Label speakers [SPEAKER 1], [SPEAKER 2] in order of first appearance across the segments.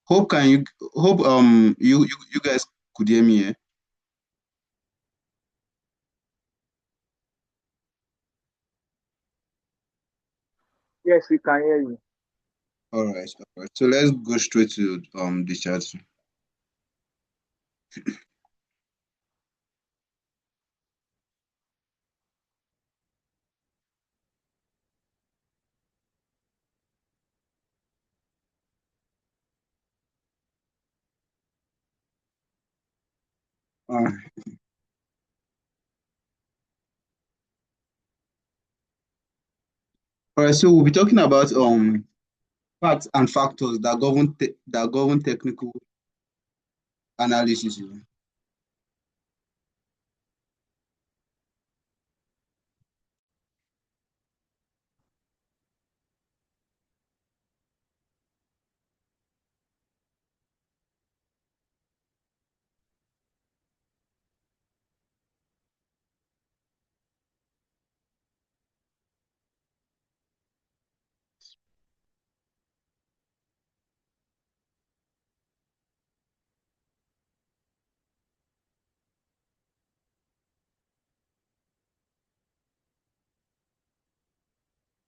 [SPEAKER 1] Hope can you hope you guys could hear me, eh?
[SPEAKER 2] Yes, we can hear you.
[SPEAKER 1] All right, all right. So let's go straight to the chat. Uh, all right, so we'll be talking about facts and factors that govern technical analysis.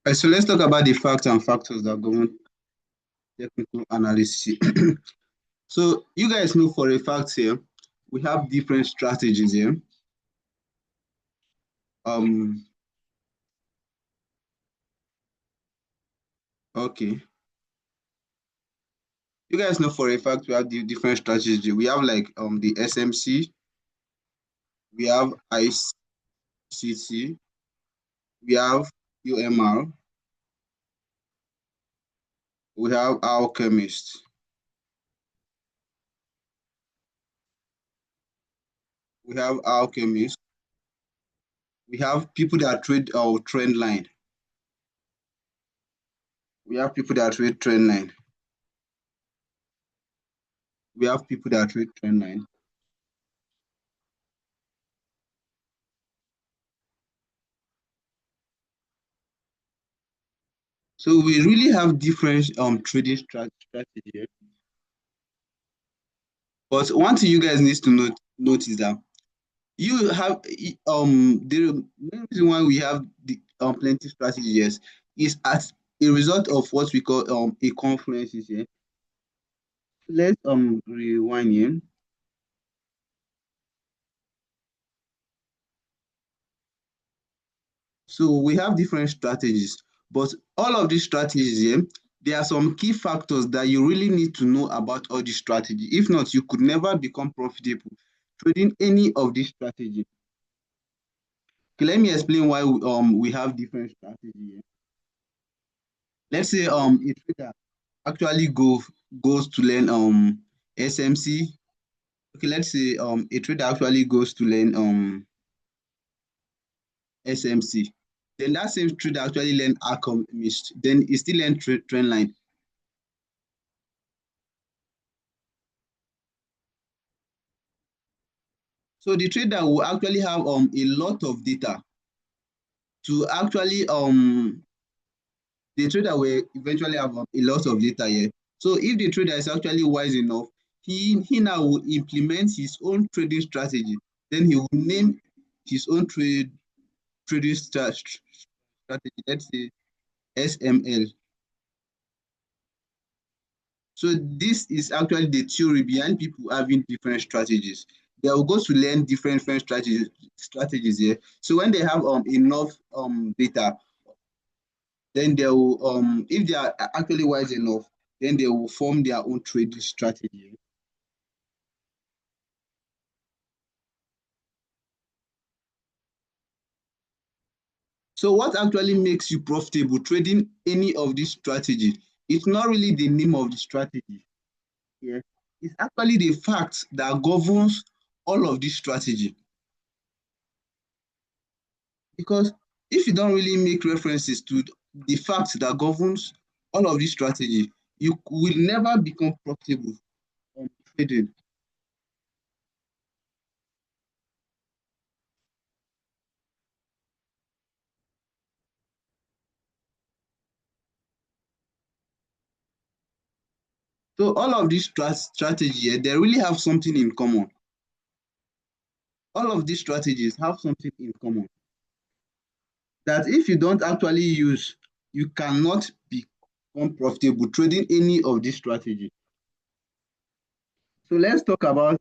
[SPEAKER 1] All right, so let's talk about the facts and factors that govern technical analysis. So you guys know for a fact here, we have different strategies here. Um, okay. You guys know for a fact we have the different strategies. We have like the SMC, we have ICT, we have UMR, we have alchemists, we have alchemists, we have people that trade our trend line, we have people that trade trend line, we have people that trade trend line. So we really have different trading strategy. But one thing you guys need to notice that you have the main reason why we have the plenty strategies is as a result of what we call a confluence here. Let's rewind here. So we have different strategies, but all of these strategies here, there are some key factors that you really need to know about all these strategies. If not, you could never become profitable trading any of these strategies. Okay, let me explain why we have different strategies here. Let's say a trader actually goes to learn SMC. Okay, let's say a trader actually goes to learn SMC. Then that same trader actually learn alchemist. Then he still learn trend line. So the trader will actually have a lot of data to actually the trader will eventually have a lot of data here. So if the trader is actually wise enough, he now will implement his own trading strategy. Then he will name his own trading strategy. Let's say SML. So this is actually the theory behind people having different strategies. They will go to learn different strategies here. So when they have enough data, then they will if they are actually wise enough, then they will form their own trading strategy. So what actually makes you profitable trading any of these strategies? It's not really the name of the strategy. Yeah. It's actually the fact that governs all of this strategy. Because if you don't really make references to the fact that governs all of this strategy, you will never become profitable on trading. So all of these strategies, they really have something in common. All of these strategies have something in common. That if you don't actually use, you cannot become profitable trading any of these strategies. So let's talk about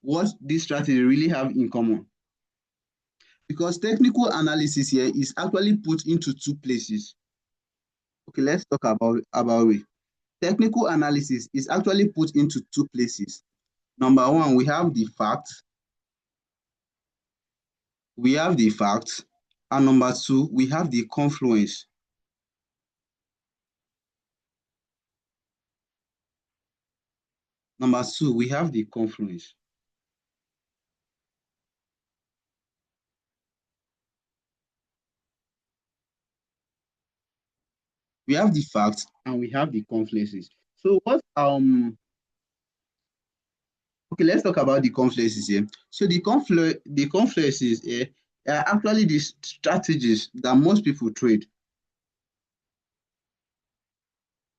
[SPEAKER 1] what these strategies really have in common. Because technical analysis here is actually put into two places. Okay, let's talk about it. Technical analysis is actually put into two places. Number one, we have the facts. And number two, we have the confluence. Number two, we have the confluence. We have the facts and we have the confluences. So what okay, let's talk about the confluences here. So the confluences here are actually the strategies that most people trade.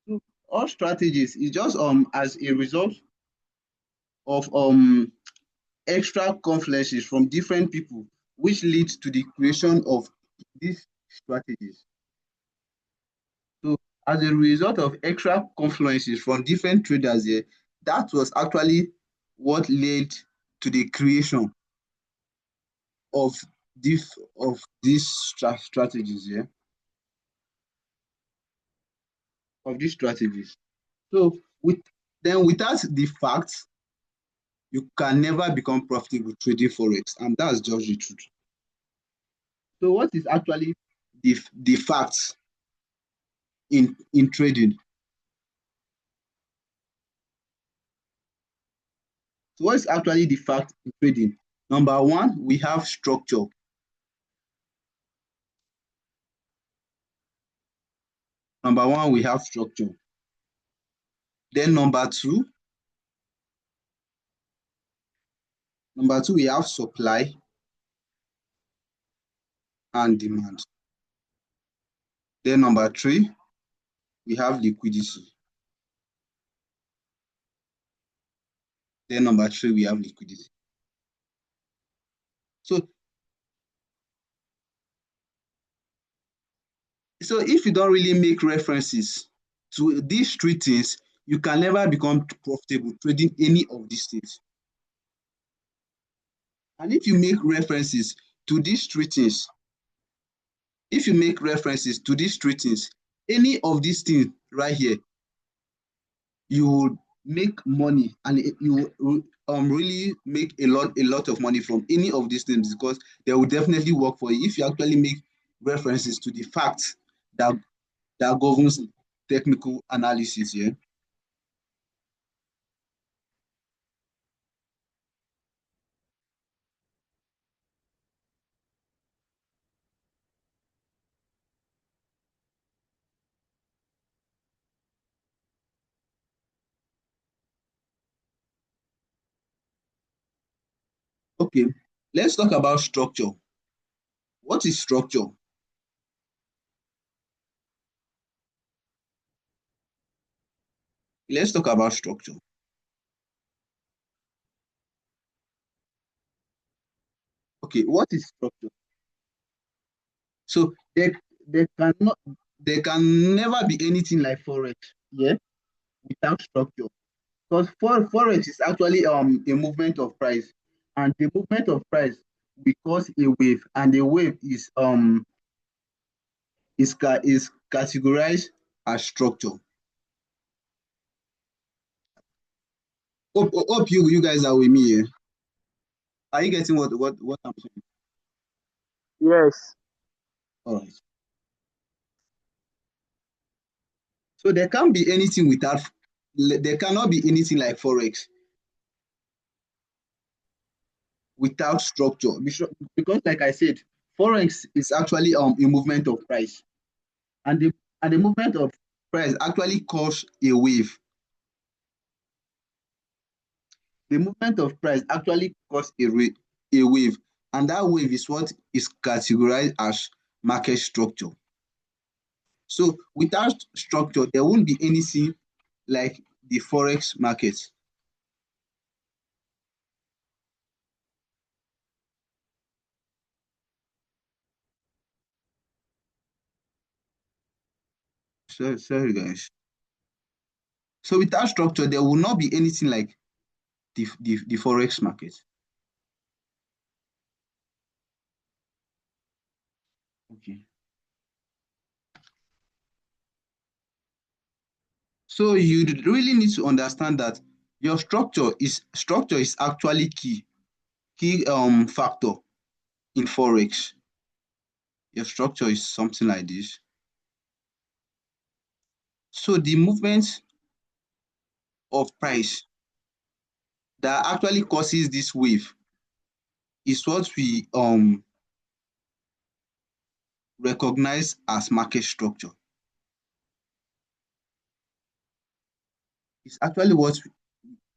[SPEAKER 1] So all strategies is just as a result of extra confluences from different people, which leads to the creation of these strategies. So as a result of extra confluences from different traders here, that was actually what led to the creation of these strategies here, of these strategies. So without the facts, you can never become profitable trading forex, and that's just the truth. So what is actually the facts in trading? So what is actually the fact in trading? Number one, we have structure. Number one, we have structure. Then number two, we have supply and demand. Then number three, we have liquidity. Then number three, we have liquidity. So, so if you don't really make references to these three things, you can never become profitable trading any of these things. And if you make references to these three things, if you make references to these three things, any of these things right here, you will make money, and you will really make a lot of money from any of these things, because they will definitely work for you if you actually make references to the facts that governs technical analysis here. Yeah? Okay, let's talk about structure. What is structure? Let's talk about structure. Okay, what is structure? So there cannot there can never be anything like forex, yeah, without structure. Because forex is actually a movement of price, and the movement of price will cause a wave, and the wave is categorized as structure. Hope you guys are with me here. Are you getting what I'm saying?
[SPEAKER 2] Yes.
[SPEAKER 1] All right. So there cannot be anything like forex without structure, because like I said, forex is actually a movement of price, and the movement of price actually cause a wave. The movement of price actually cause a wave, and that wave is what is categorized as market structure. So without structure, there won't be anything like the forex market? Sorry guys. So without structure, there will not be anything like the forex market. Okay. So you really need to understand that your structure is actually key factor in forex. Your structure is something like this. So the movement of price that actually causes this wave is what we recognize as market structure. It's actually what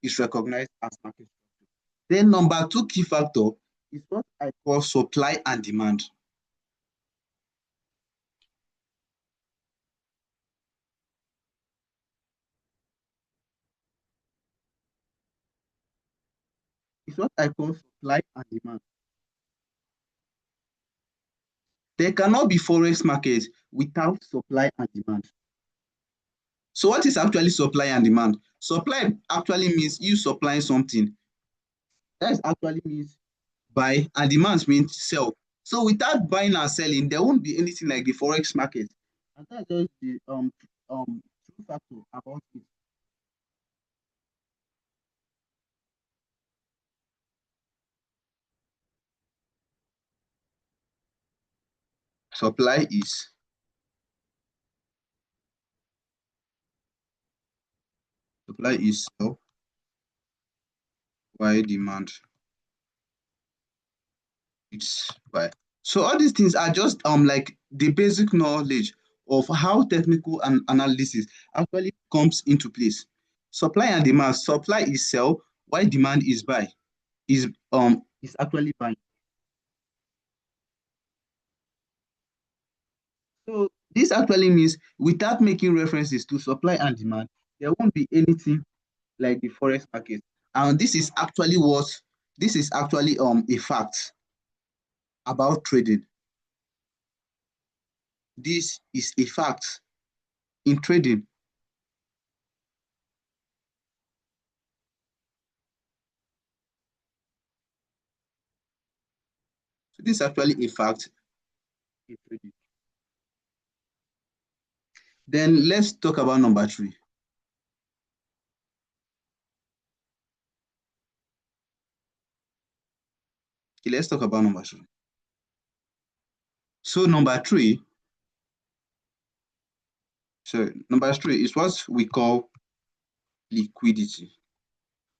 [SPEAKER 1] is recognized as market. Then number two key factor is what I call supply and demand. It's what I call supply and demand. There cannot be forex market without supply and demand. So what is actually supply and demand? Supply actually means you supplying something. That actually means buy, and demand means sell. So without buying and selling, there won't be anything like the forex market. And that's just the true factor about it. Supply is supply is sell, while demand is buy. So all these things are just like the basic knowledge of how technical and analysis actually comes into place. Supply and demand. Supply is sell, while demand is buy. Is actually buying. So this actually means without making references to supply and demand, there won't be anything like the forex market. And this is actually a fact about trading. This is a fact in trading. So this is actually a fact in trading. Then let's talk about number three. Okay, let's talk about number three. So number three is what we call liquidity.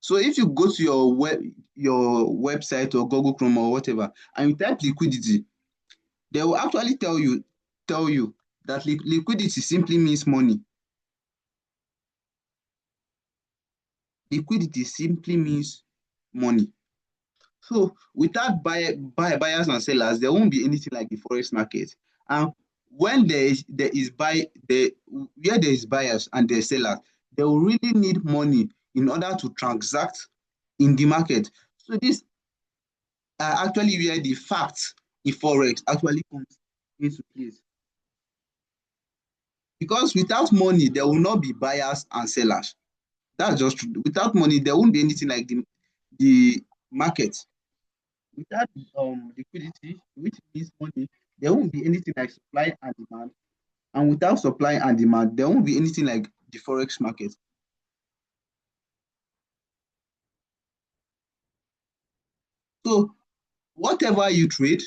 [SPEAKER 1] So if you go to your website or Google Chrome or whatever, and you type liquidity, they will actually tell you that liquidity simply means money. Liquidity simply means money. So without buyers and sellers, there won't be anything like the forex market. And when where there is buyers and there is sellers, they will really need money in order to transact in the market. So this are actually where the facts in forex actually comes into place. Because without money, there will not be buyers and sellers. That's just true. Without money, there won't be anything like the market. Without liquidity, which means money, there won't be anything like supply and demand. And without supply and demand, there won't be anything like the forex market. So whatever you trade,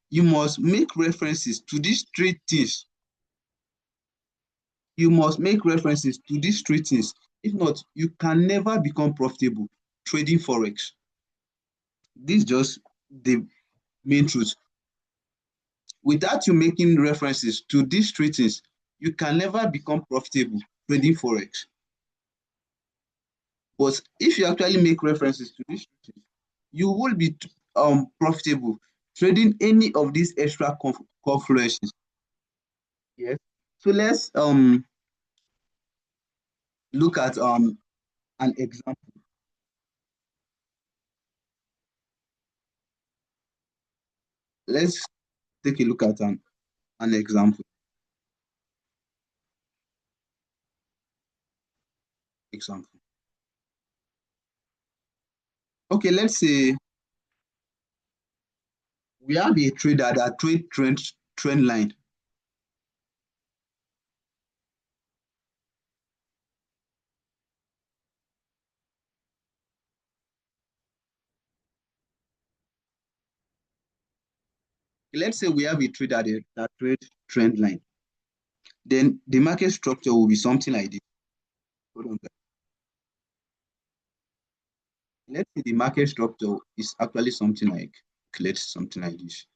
[SPEAKER 1] you must make references to these three things. You must make references to these three things. If not, you can never become profitable trading forex. This is just the main truth. Without you making references to these three things, you can never become profitable trading forex. But if you actually make references to these three things, you will be profitable trading any of these extra confluences. Yes. So look at an example. Let's take a look at an example. Example. Okay, let's say we have a trader that trade trend line. Let's say we have a trader that trade trend line. Then the market structure will be something like this. Hold on, guys. Let's say the market structure is actually something like, okay, let's something like this.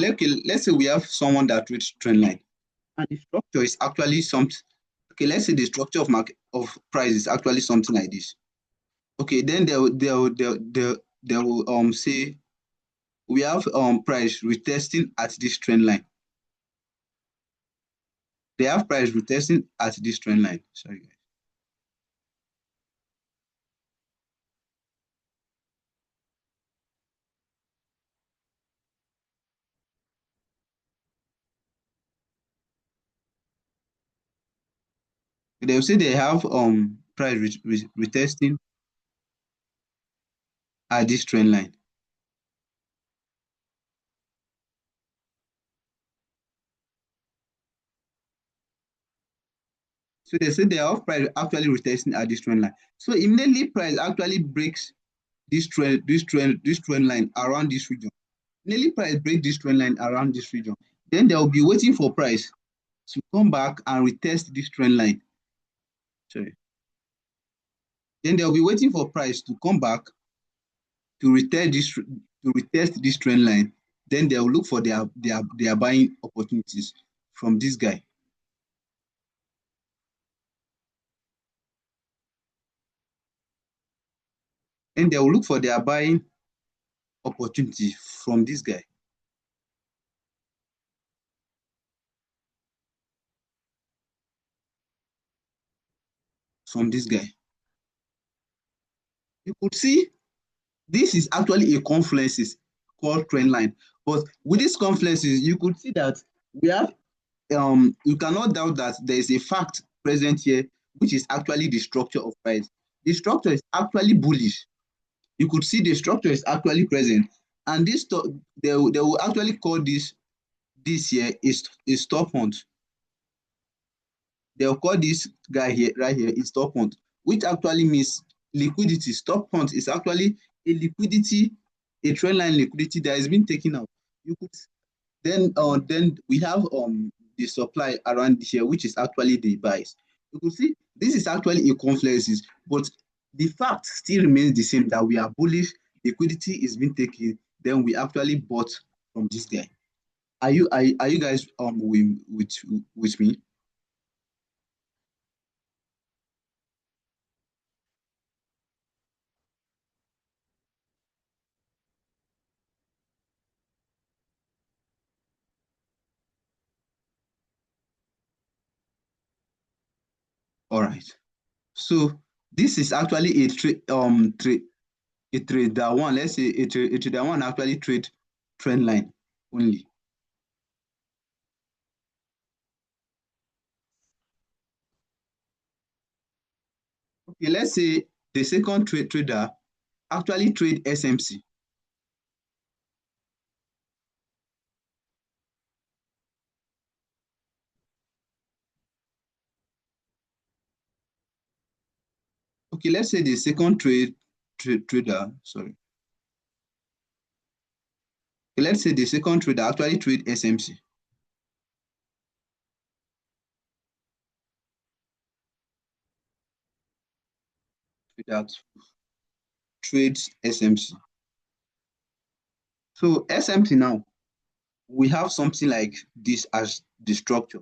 [SPEAKER 1] Okay, let's say we have someone that trades trend line, and the structure is actually something. Okay, let's say the structure of market of price is actually something like this. Okay, then they will say we have price retesting at this trend line. They have price retesting at this trend line. Sorry, guys. They will say they have price retesting at this trend line. So they say they have price actually retesting at this trend line. So immediately price actually breaks this trend line around this region. Immediately price break this trend line around this region. Then they will be waiting for price to come back and retest this trend line. Sorry. Then they'll be waiting for price to come back to retest this trend line. Then they'll look for their buying opportunities from this guy. Then they'll look for their buying opportunity from this guy. From this guy. You could see this is actually a confluence called trend line. But with these confluences, you could see that we have you cannot doubt that there is a fact present here, which is actually the structure of price. The structure is actually bullish. You could see the structure is actually present, and they will actually call this here is stop hunt. They'll call this guy here right here is stop hunt, which actually means liquidity. Stop hunt is actually a liquidity, a trend line liquidity that has been taken out. You could then we have the supply around here, which is actually the buys. You could see this is actually a confluence, but the fact still remains the same that we are bullish, liquidity is being taken, then we actually bought from this guy. Are you guys with me? All right. So this is actually a trader one. Let's say a trader one actually trade trend line only. Okay, let's say the second trader actually trade SMC. Okay, let's say the second trader, sorry. Okay, let's say the second trader actually trade SMC. That trades SMC. So SMT now, we have something like this as the structure.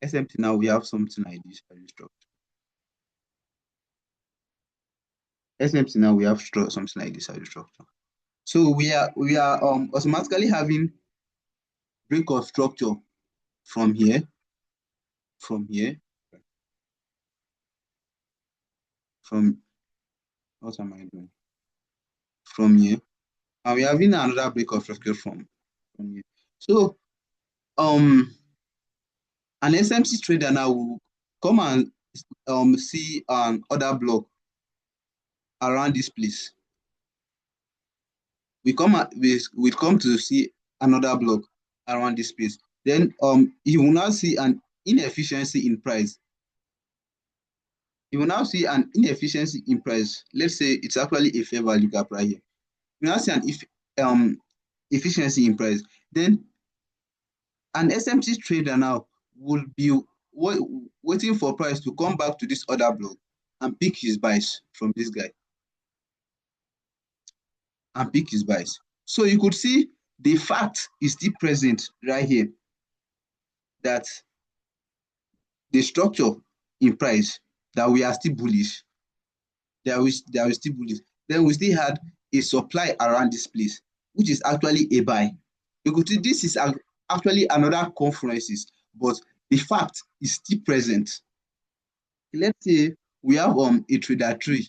[SPEAKER 1] SMT now, we have something like this as the structure. SMT now, we have something like this as the structure. So we are automatically having break of structure from here, from here, from what am I doing? From here, and we're having another break of structure from here. So an SMC trader now will come and see an order block around this place. We come to see another block around this place. Then you will now see an inefficiency in price. You will now see an inefficiency in price. Let's say it's actually a fair value gap right here. You now see an um efficiency in price. Then an SMT trader now will be waiting for price to come back to this other block and pick his buys from this guy and pick his buys. So you could see the fact is still present right here that the structure in price that we are still bullish. There is still bullish. Then we still had a supply around this place, which is actually a buy. You could see this is actually another confluences, but the fact is still present. Let's say we have a trader tree.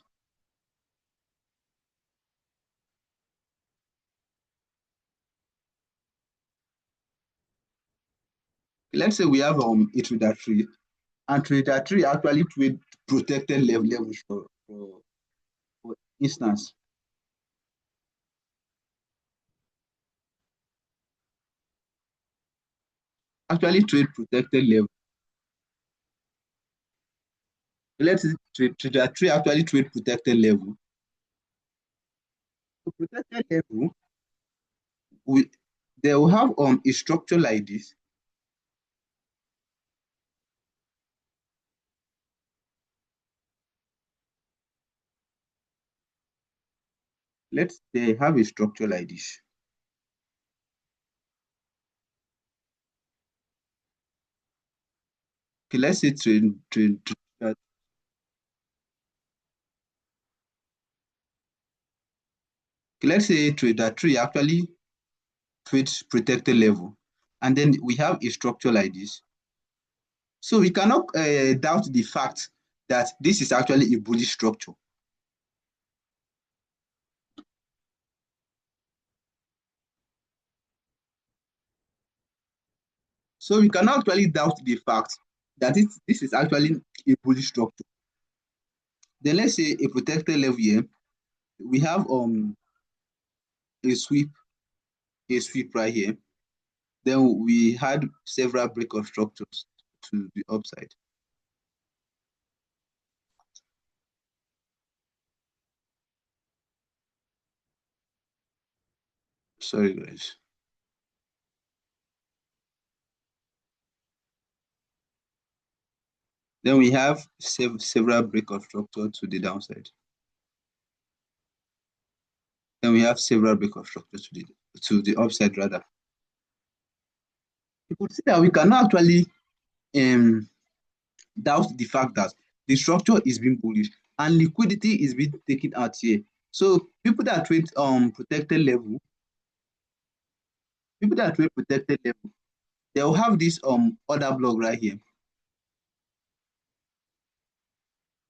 [SPEAKER 1] Let's say we have a trader tree, and trader tree actually trade protected levels for instance. Actually trade protected level. Let's say trader tree actually trade protected level. So protected level, we they will have a structure like this. Let's they have a structure like this. Okay, let's say okay, let's say trader tree actually trades protected level, and then we have a structure like this. So we cannot doubt the fact that this is actually a bullish structure. So we cannot actually doubt the fact that this is actually a bullish structure. Then let's say a protected level here, we have a sweep, a sweep right here. Then we had several break of structures to the upside. Sorry guys. Then we have several break of structure to the downside. Then we have several break of structure to the upside rather. You could see that we cannot actually um, doubt the fact that the structure is being bullish and liquidity is being taken out here. So people that trade protected level, they'll have this order block right here.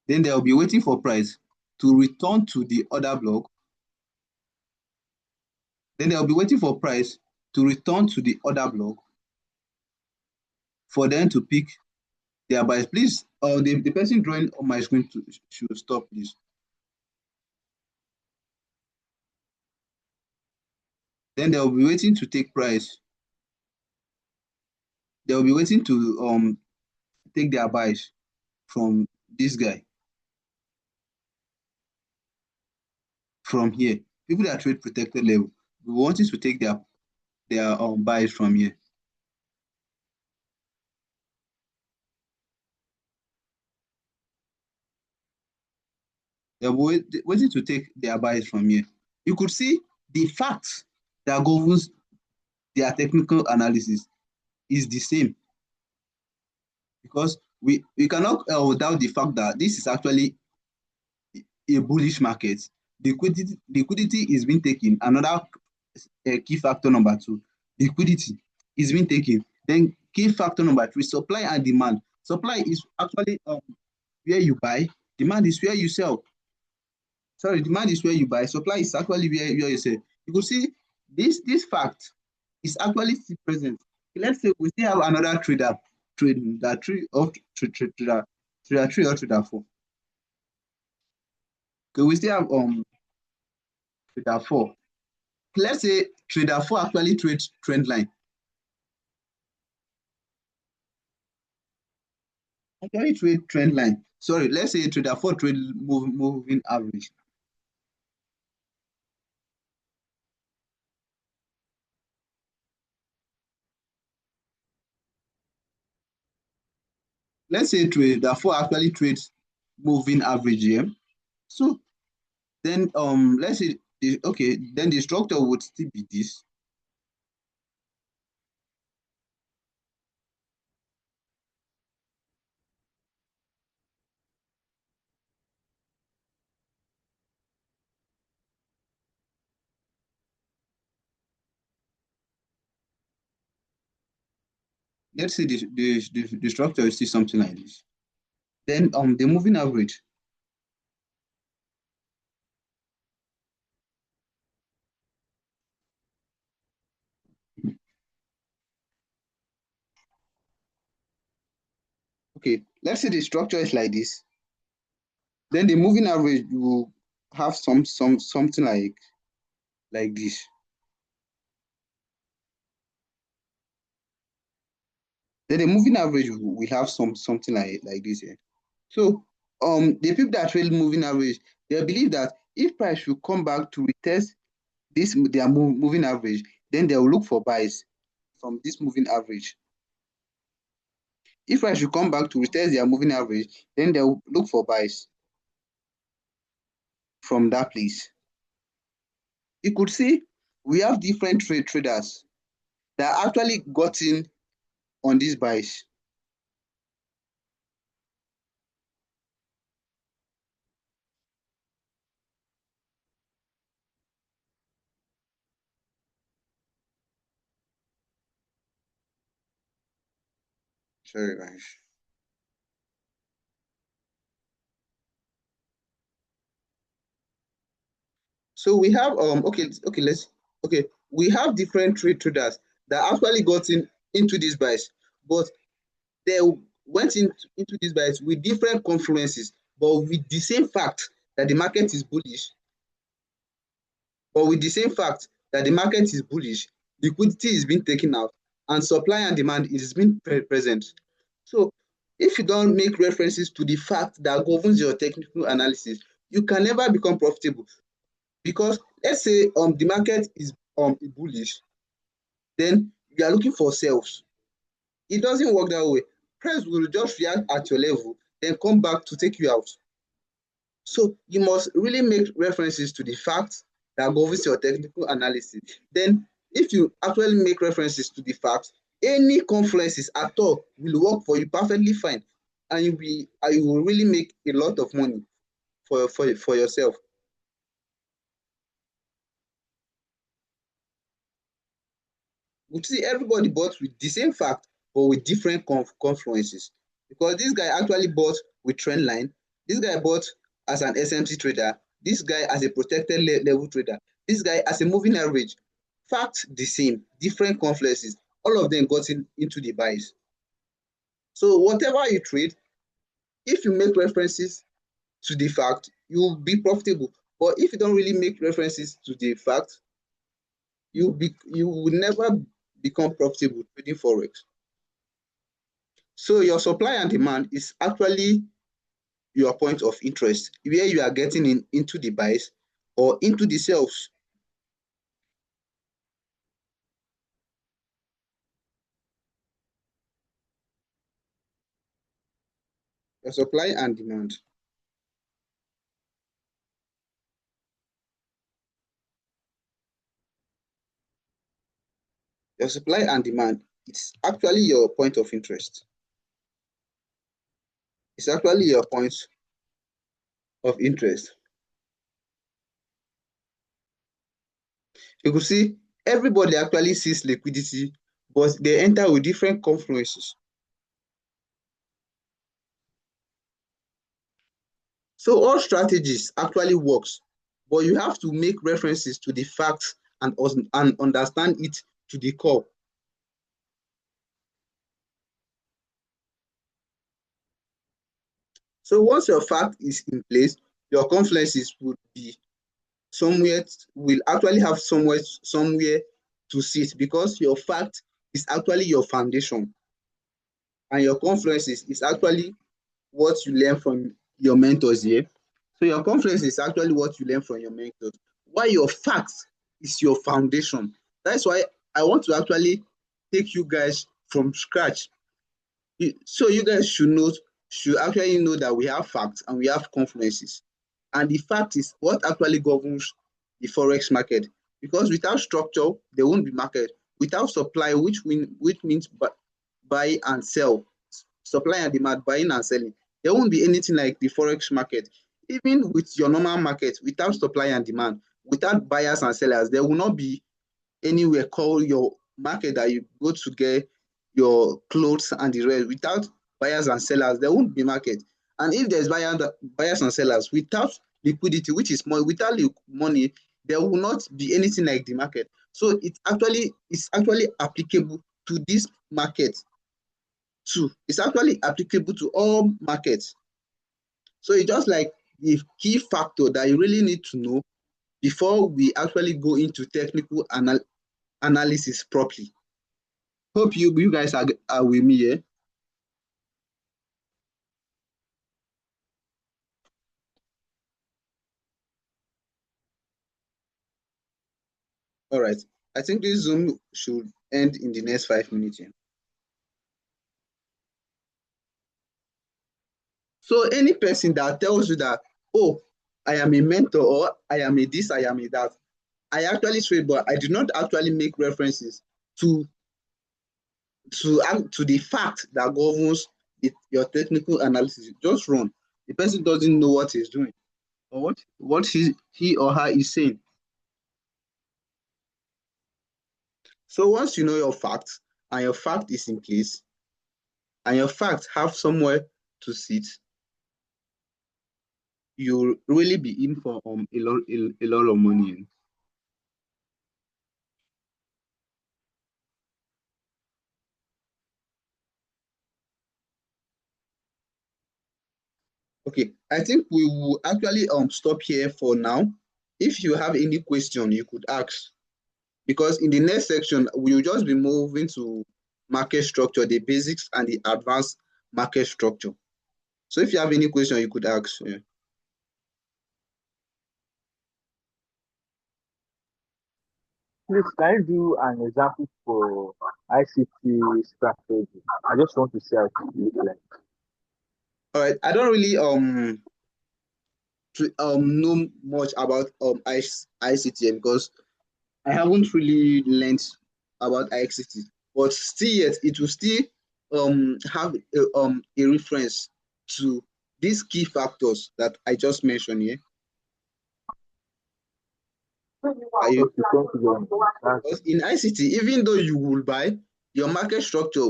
[SPEAKER 1] Then they'll be waiting for price to return to the order block. Then they'll be waiting for price to return to the order block for them to pick their buys. Please, the person drawing on my screen should stop, please. Then they'll be waiting to take price. They'll be waiting to take their buys from this guy, from here. People that trade protected level, we wanting to take their buys from here. They're waiting to take their buys from here. You could see the fact that governs their technical analysis is the same, because we cannot doubt the fact that this is actually a bullish market. Liquidity is being taken. Another key factor number two, liquidity is being taken. Then key factor number three, supply and demand. Supply is actually where you buy. Demand is where you sell. Sorry, demand is where you buy. Supply is actually where you sell. You could see this fact is actually still present. Let's say we still have another trader trading that trader three or trader four. Okay, we still have trader four. Let's say trader four actually trades trend line. Actually trade trend line. Sorry, let's say trader four trade moving average. Let's say trader four actually trades moving average here. So then let's say okay, then the structure would still be this. Let's say the structure is still something like this. Then the moving average. Okay, let's say the structure is like this. Then the moving average will have something like this. Then the moving average will have something like this here. So the people that trade moving average, they believe that if price should come back to retest this their moving average, then they will look for buys from this moving average. If price should come back to retest their moving average, then they will look for buys from that place. You could see we have different traders that actually got in on these buys. Sorry, guys. So we have okay, we have different traders that actually got into these buys, but they went into these buys with different confluences, but with the same fact that the market is bullish, liquidity is being taken out, and supply and demand is being present. So if you don't make references to the fact that governs your technical analysis, you can never become profitable. Because let's say the market is bullish, then you are looking for sales. It doesn't work that way. Price will just react at your level, then come back to take you out. So you must really make references to the facts that governs your technical analysis. Then if you actually make references to the facts, any confluences at all will work for you perfectly fine, and you will really make a lot of money for yourself. We see everybody bought with the same fact, but with different confluences. Because this guy actually bought with trend line, this guy bought as an SMC trader, this guy as a protected level trader, this guy as a moving average. Fact the same, different confluences. All of them got into the buys. So whatever you trade, if you make references to the fact, you will be profitable. But if you don't really make references to the fact, you will never become profitable trading forex. So your supply and demand is actually your point of interest, where you are getting into the buys or into the sells. Your supply and demand. Your supply and demand, it's actually your point of interest. It's actually your point of interest. You could see everybody actually sees liquidity, but they enter with different confluences. So all strategies actually works, but you have to make references to the facts and understand it to the core. So once your fact is in place, your confluences would be somewhere, will actually have somewhere to sit, because your fact is actually your foundation, and your confluences is actually what you learn from your mentors here. So your confluence is actually what you learn from your mentors. Why your facts is your foundation. That's why I want to actually take you guys from scratch. So you guys should actually know that we have facts and we have confluences. And the fact is what actually governs the forex market. Because without structure, there won't be market. Without supply, which means buy and sell, supply and demand, buying and selling, there won't be anything like the forex market. Even with your normal market, without supply and demand, without buyers and sellers, there will not be anywhere called your market that you go to get your clothes and the rest. Without buyers and sellers, there won't be market. And if there's buyers and sellers, without liquidity, which is money, without money, there will not be anything like the market. So it's actually applicable to this market too. It's actually applicable to all markets. So it's just like the key factor that you really need to know before we actually go into technical analysis properly. Hope you guys are with me here. All right. I think this Zoom should end in the next 5 minutes here. So any person that tells you that, oh, I am a mentor, or I am a this, I am a that, I actually trade, but I do not actually make references to to the fact that governs your technical analysis. Just run. The person doesn't know what he's doing or what he or her is saying. So once you know your facts and your fact is in place and your facts have somewhere to sit, you'll really be in for a lot of money. Okay, I think we will actually stop here for now. If you have any question, you could ask, because in the next section we will just be moving to market structure, the basics and the advanced market structure. So if you have any question, you could ask. Yeah.
[SPEAKER 2] Please, can you do an example for ICT strategy? I just want to see how it looks like.
[SPEAKER 1] All right. I don't really know much about ICT because I haven't really learned about ICT, but still yet it will still have a reference to these key factors that I just mentioned here. Are you?
[SPEAKER 2] Okay, thank you very much.
[SPEAKER 1] Because in ICT, even though you will buy your market structure,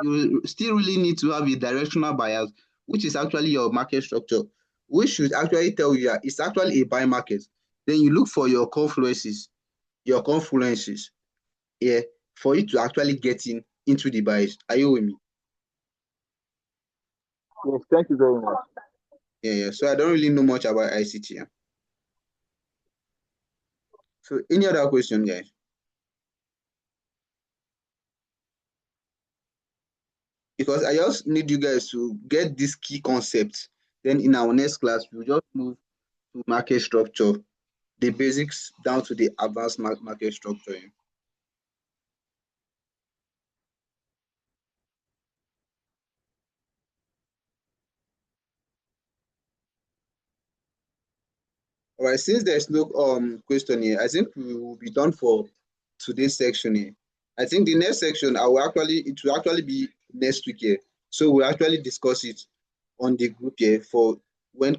[SPEAKER 1] you still really need to have a directional bias, which is actually your market structure, which should actually tell you that it's actually a buy market. Then you look for your confluences, yeah, for you to actually get into the buys. Are you with me?
[SPEAKER 2] Yes, thank you very much.
[SPEAKER 1] Yeah, yeah. So I don't really know much about ICT. Yeah. So any other question, guys? Because I just need you guys to get this key concept. Then in our next class, we'll just move to market structure, the basics down to the advanced market structure. Yeah. All right, since there's no question here, I think we will be done for today's section here. I think the next section it will actually be next week here. So we'll actually discuss it on the group here for when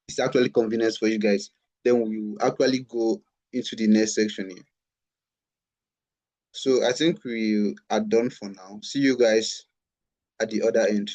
[SPEAKER 1] it's actually convenient for you guys. Then we will actually go into the next section here. So I think we are done for now. See you guys at the other end.